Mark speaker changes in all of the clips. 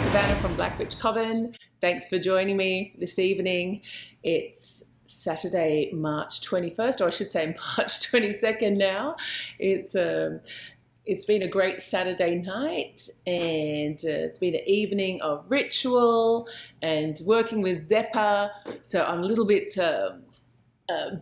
Speaker 1: Savannah from Black Witch Coven. Thanks for joining me this evening. It's Saturday, March 21st, or I should say March 22nd now. It's been a great Saturday night, and it's been an evening of ritual and working with Zeppa. So I'm a little bit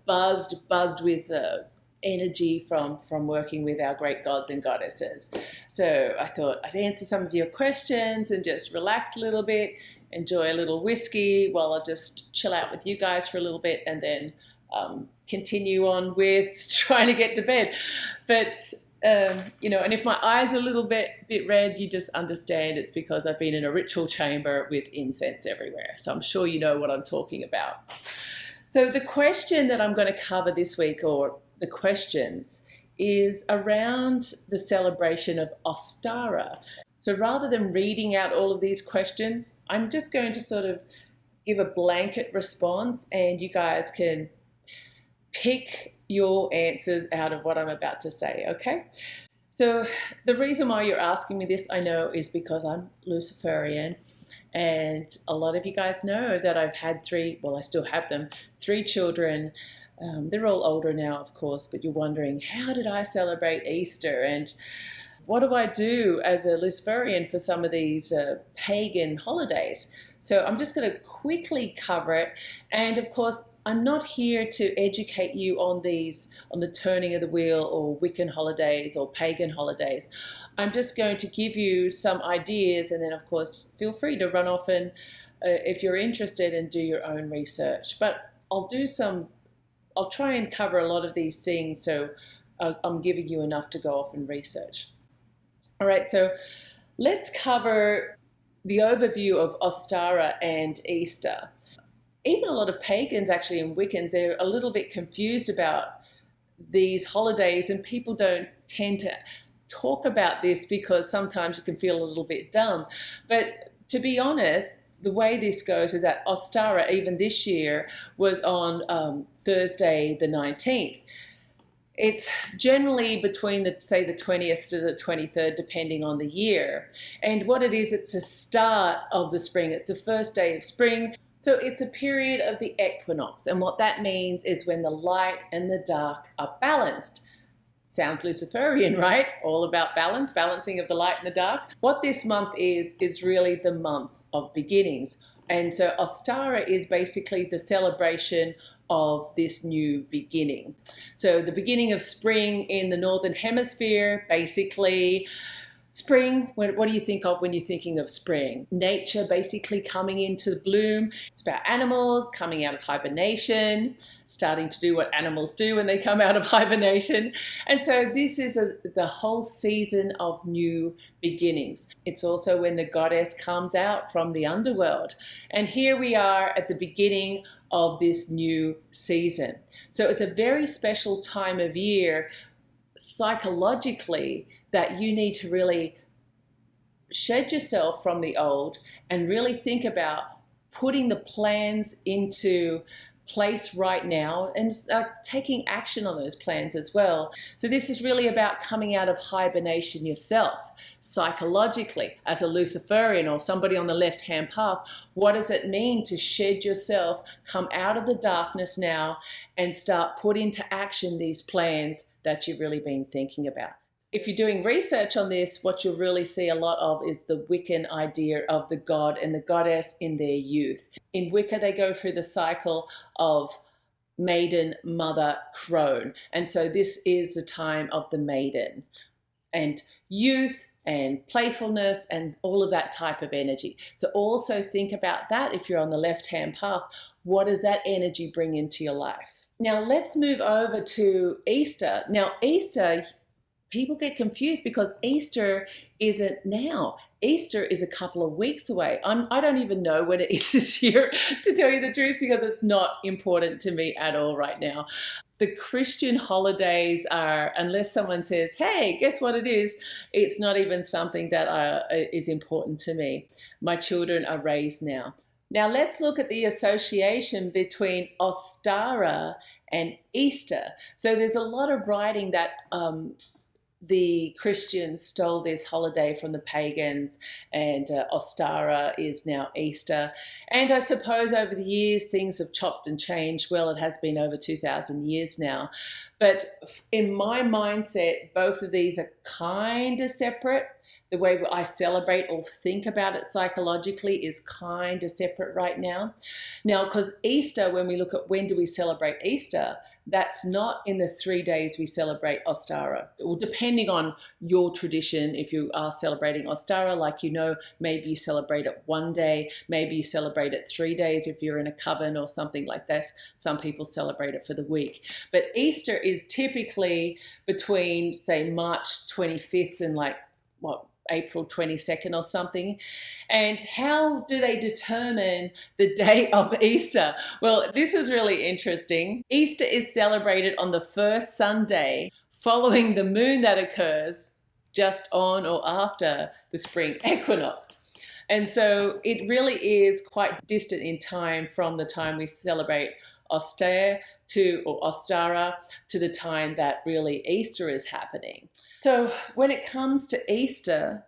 Speaker 1: buzzed with energy from working with our great gods and goddesses. So I thought I'd answer some of your questions and just relax a little bit, enjoy a little whiskey while I just chill out with you guys for a little bit, and then continue on with trying to get to bed. But and if my eyes are a little bit red, you just understand it's because I've been in a ritual chamber with incense everywhere. So I'm sure you know what I'm talking about. So the question that I'm going to cover this week, or the questions, is around the celebration of Ostara. So rather than reading out all of these questions, I'm just going to sort of give a blanket response, and you guys can pick your answers out of what I'm about to say, okay? So the reason why you're asking me this, I know, is because I'm Luciferian, and a lot of you guys know that I've had I still have them, 3 children. They're all older now, of course, but you're wondering, how did I celebrate Easter? And what do I do as a Luciferian for some of these pagan holidays? So I'm just going to quickly cover it. And of course, I'm not here to educate you on the turning of the wheel or Wiccan holidays or pagan holidays. I'm just going to give you some ideas, and then of course, feel free to run off and, if you're interested, and do your own research. But I'll try and cover a lot of these things, so I'm giving you enough to go off and research. All right, so let's cover the overview of Ostara and Easter. Even a lot of pagans, actually, and Wiccans, they're a little bit confused about these holidays, and people don't tend to talk about this because sometimes you can feel a little bit dumb. But to be honest, the way this goes is that Ostara, even this year, was on Thursday the 19th. It's generally between the 20th to the 23rd, depending on the year. And what it is, it's the start of the spring. It's the first day of spring. So it's a period of the equinox. And what that means is when the light and the dark are balanced. Sounds Luciferian, right? All about balance, balancing of the light and the dark. What this month is really the month of beginnings. And so Ostara is basically the celebration of this new beginning. So the beginning of spring in the Northern Hemisphere, basically. Spring, what do you think of when you're thinking of spring? Nature basically coming into bloom. It's about animals coming out of hibernation, starting to do what animals do when they come out of hibernation. And so this is the whole season of new beginnings. It's also when the goddess comes out from the underworld. And here we are at the beginning of this new season. So it's a very special time of year psychologically, that you need to really shed yourself from the old and really think about putting the plans into place right now and taking action on those plans as well. So this is really about coming out of hibernation yourself, psychologically, as a Luciferian or somebody on the left-hand path. What does it mean to shed yourself, come out of the darkness now, and start put into action these plans that you've really been thinking about? If you're doing research on this, what you'll really see a lot of is the Wiccan idea of the god and the goddess in their youth. In Wicca, they go through the cycle of maiden, mother, crone. And so this is the time of the maiden and youth and playfulness and all of that type of energy. So also think about that if you're on the left-hand path. What does that energy bring into your life? Now let's move over to Easter. Now Easter, people get confused because Easter isn't now. Easter is a couple of weeks away. I don't even know when it is this year, to tell you the truth, because it's not important to me at all right now. The Christian holidays are, unless someone says, hey, guess what it is? It's not even something that is important to me. My children are raised now. Now let's look at the association between Ostara and Easter. So there's a lot of writing that the Christians stole this holiday from the pagans, and Ostara is now Easter. And I suppose over the years things have chopped and changed. Well, it has been over 2,000 years now. But in my mindset, both of these are kind of separate. The way I celebrate or think about it psychologically is kind of separate right now. Now, because Easter, when we look at when do we celebrate Easter, that's not in the 3 days we celebrate Ostara. Well, depending on your tradition, if you are celebrating Ostara, like maybe you celebrate it 1 day, maybe you celebrate it 3 days if you're in a coven or something like that. Some people celebrate it for the week. But Easter is typically between, say, March 25th and April 22nd or something. And how do they determine the day of Easter? Well, this is really interesting. Easter is celebrated on the first Sunday following the moon that occurs just on or after the spring equinox. And so it really is quite distant in time from the time we celebrate Ostara to the time that really Easter is happening. So when it comes to Easter,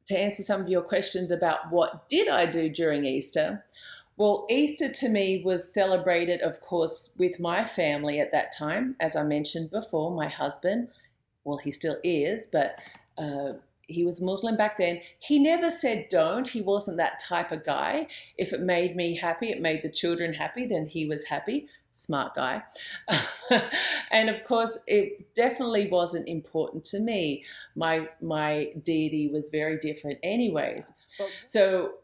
Speaker 1: to answer some of your questions about what did I do during Easter, well, Easter to me was celebrated, of course, with my family at that time. As I mentioned before, my husband, well, he still is, but he was Muslim back then. He never said don't. He wasn't that type of guy. If it made me happy, it made the children happy, then he was happy. Smart guy. And of course, it definitely wasn't important to me. My deity was very different anyways. So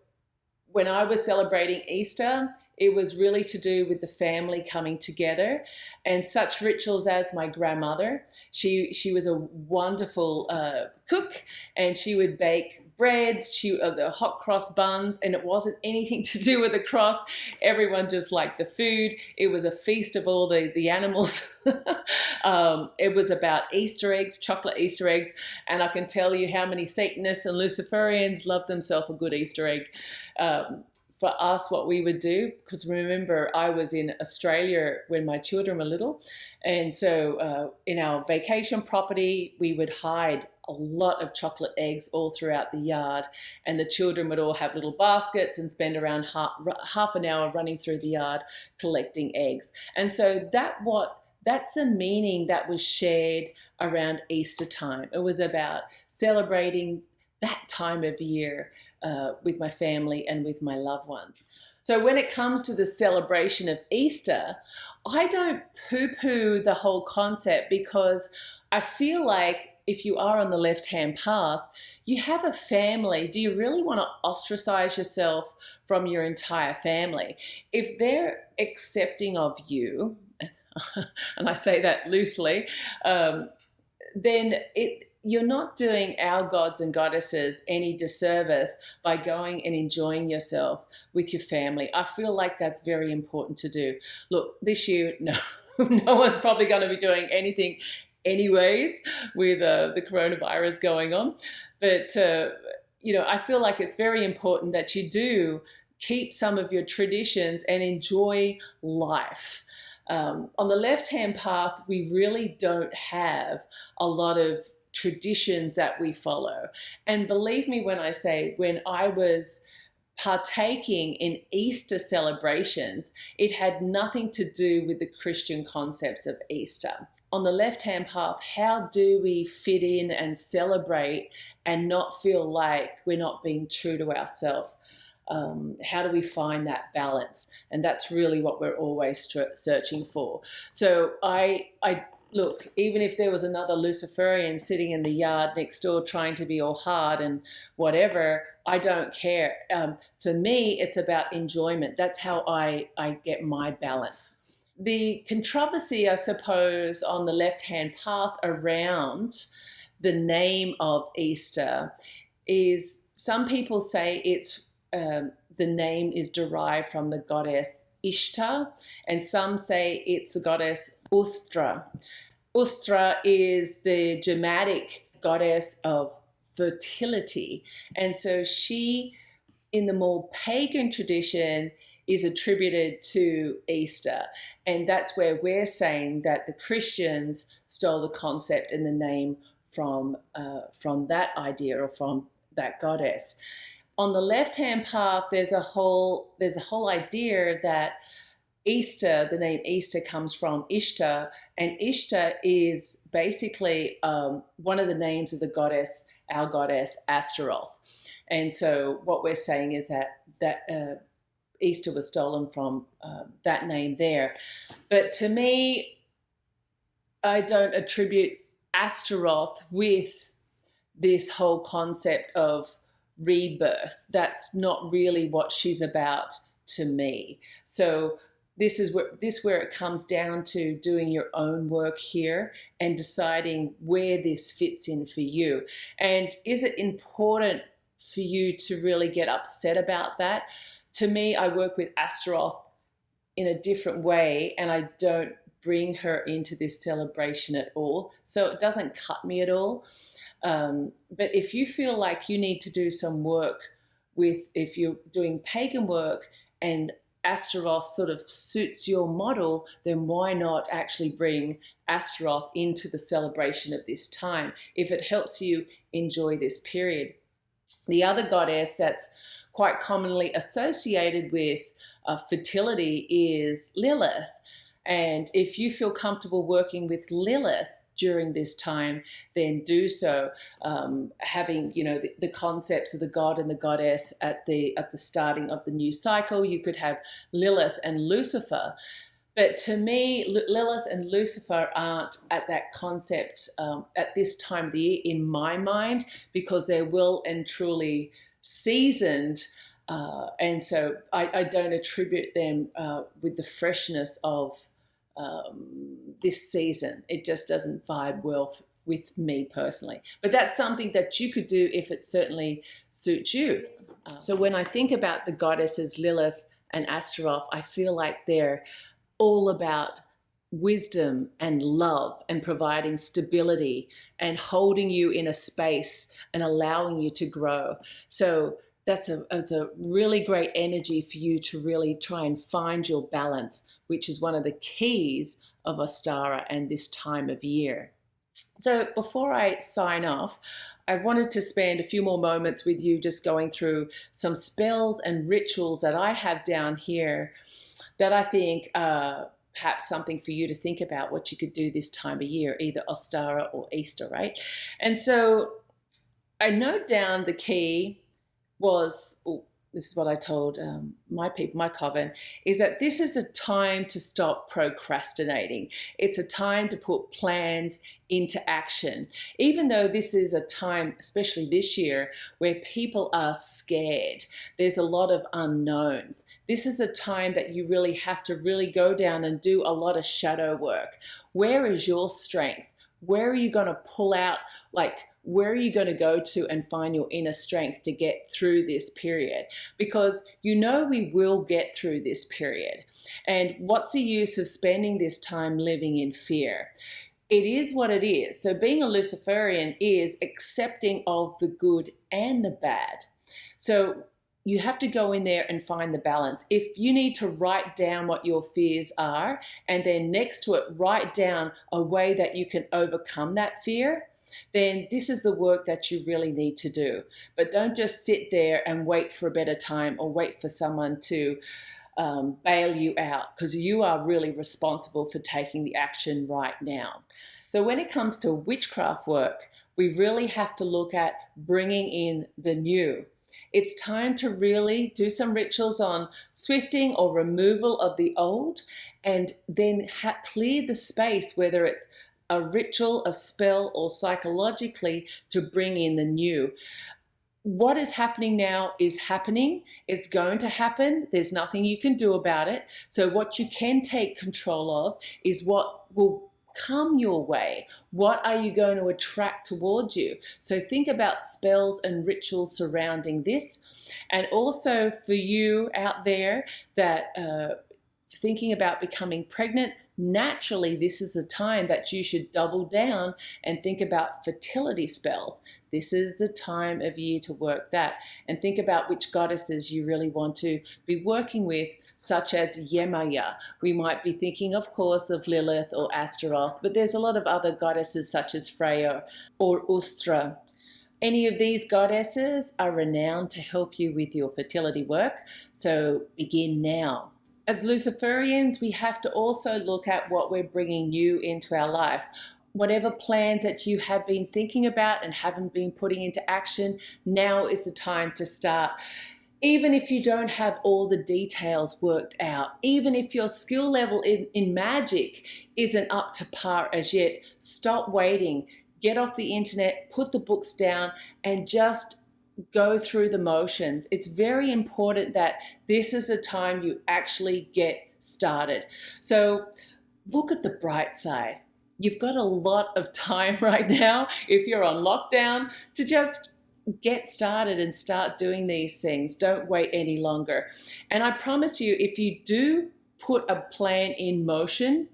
Speaker 1: when I was celebrating Easter, it was really to do with the family coming together, and such rituals as my grandmother. She was a wonderful cook, and she would bake breads, the hot cross buns, and it wasn't anything to do with the cross. Everyone just liked the food. It was a feast of all the animals. It was about Easter eggs, chocolate Easter eggs, and I can tell you how many Satanists and Luciferians love themselves a good Easter egg. For us, what we would do, because remember, I was in Australia when my children were little, and so in our vacation property, we would hide a lot of chocolate eggs all throughout the yard, and the children would all have little baskets and spend around half an hour running through the yard collecting eggs. And so that's a meaning that was shared around Easter time. It was about celebrating that time of year with my family and with my loved ones. So when it comes to the celebration of Easter, I don't poo-poo the whole concept, because I feel like if you are on the left-hand path, you have a family. Do you really want to ostracize yourself from your entire family? If they're accepting of you, and I say that loosely, then you're not doing our gods and goddesses any disservice by going and enjoying yourself with your family. I feel like that's very important to do. Look, this year, no one's probably going to be doing anything anyways with the coronavirus going on. But, I feel like it's very important that you do keep some of your traditions and enjoy life. On the left-hand path, we really don't have a lot of traditions that we follow. And believe me when I say, when I was partaking in Easter celebrations, it had nothing to do with the Christian concepts of Easter. On the left-hand path, how do we fit in and celebrate and not feel like we're not being true to ourselves? How do we find that balance? And that's really what we're always searching for. So I look, even if there was another Luciferian sitting in the yard next door trying to be all hard and whatever, I don't care. For me, it's about enjoyment. That's how I get my balance. The controversy, I suppose, on the left-hand path around the name of Easter is, some people say it's the name is derived from the goddess Ishtar, and some say it's the goddess Ostara. Ostara is the Germanic goddess of fertility, and so she, in the more pagan tradition, is attributed to Easter. And that's where we're saying that the Christians stole the concept and the name from that idea or from that goddess. On the left-hand path, there's a whole idea that Easter, the name Easter comes from Ishtar, and Ishtar is basically one of the names of the goddess, our goddess Astaroth. And so what we're saying is that Easter was stolen from that name there. But to me, I don't attribute Astaroth with this whole concept of rebirth. That's not really what she's about to me. So this is where it comes down to doing your own work here and deciding where this fits in for you. And is it important for you to really get upset about that? To me, I work with Astaroth in a different way, and I don't bring her into this celebration at all. So it doesn't cut me at all. But if you feel like you need to do some work if you're doing pagan work and Astaroth sort of suits your model, then why not actually bring Astaroth into the celebration of this time if it helps you enjoy this period. The other goddess that's quite commonly associated with fertility is Lilith. And if you feel comfortable working with Lilith during this time, then do so. Having, the concepts of the god and the goddess at the starting of the new cycle. You could have Lilith and Lucifer. But to me, Lilith and Lucifer aren't at that concept at this time of the year in my mind, because they're well and truly seasoned. And so I don't attribute them with the freshness of this season. It just doesn't vibe well with me personally. But that's something that you could do if it certainly suits you. So when I think about the goddesses Lilith and Astaroth, I feel like they're all about wisdom and love and providing stability and holding you in a space and allowing you to grow. So it's a really great energy for you to really try and find your balance, which is one of the keys of Ostara and this time of year. So before I sign off, I wanted to spend a few more moments with you just going through some spells and rituals that I have down here that I think perhaps something for you to think about what you could do this time of year, either Ostara or Easter, right? And so I note down the key was, this is what I told my people, my coven, is that this is a time to stop procrastinating. It's a time to put plans into action. Even though this is a time, especially this year, where people are scared, there's a lot of unknowns. This is a time that you really have to really go down and do a lot of shadow work. Where is your strength? Where are you going to pull out, where are you going to go to and find your inner strength to get through this period? Because we will get through this period. And what's the use of spending this time living in fear? It is what it is. So being a Luciferian is accepting of the good and the bad. So you have to go in there and find the balance. If you need to write down what your fears are, and then next to it, write down a way that you can overcome that fear, then this is the work that you really need to do. But don't just sit there and wait for a better time or wait for someone to bail you out, because you are really responsible for taking the action right now. So when it comes to witchcraft work, we really have to look at bringing in the new. It's time to really do some rituals on swifting or removal of the old, and then clear the space, whether it's a ritual, a spell, or psychologically, to bring in the new. What is happening now is happening. It's going to happen. There's nothing you can do about it. So what you can take control of is what will come your way. What are you going to attract towards you? So think about spells and rituals surrounding this. And also for you out there that thinking about becoming pregnant, naturally, this is a time that you should double down and think about fertility spells. This is the time of year to work that, and think about which goddesses you really want to be working with such as Yemaya. We might be thinking, of course, of Lilith or Astaroth, but there's a lot of other goddesses such as Freya or Ustra. Any of these goddesses are renowned to help you with your fertility work, so begin now. As Luciferians, we have to also look at what we're bringing new into our life. Whatever plans that you have been thinking about and haven't been putting into action, now is the time to start. Even if you don't have all the details worked out, even if your skill level in magic isn't up to par as yet, stop waiting. Get off the internet, put the books down, and just go through the motions. It's very important that this is the time you actually get started. So look at the bright side. You've got a lot of time right now, if you're on lockdown, to just get started and start doing these things. Don't wait any longer. And I promise you, if you do put a plan in motion,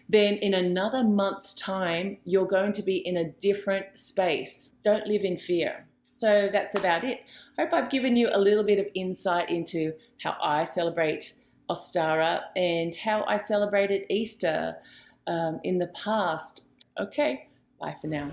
Speaker 1: then in another month's time, you're going to be in a different space. Don't live in fear. So that's about it. Hope I've given you a little bit of insight into how I celebrate Ostara and how I celebrated Easter in the past. Okay, bye for now.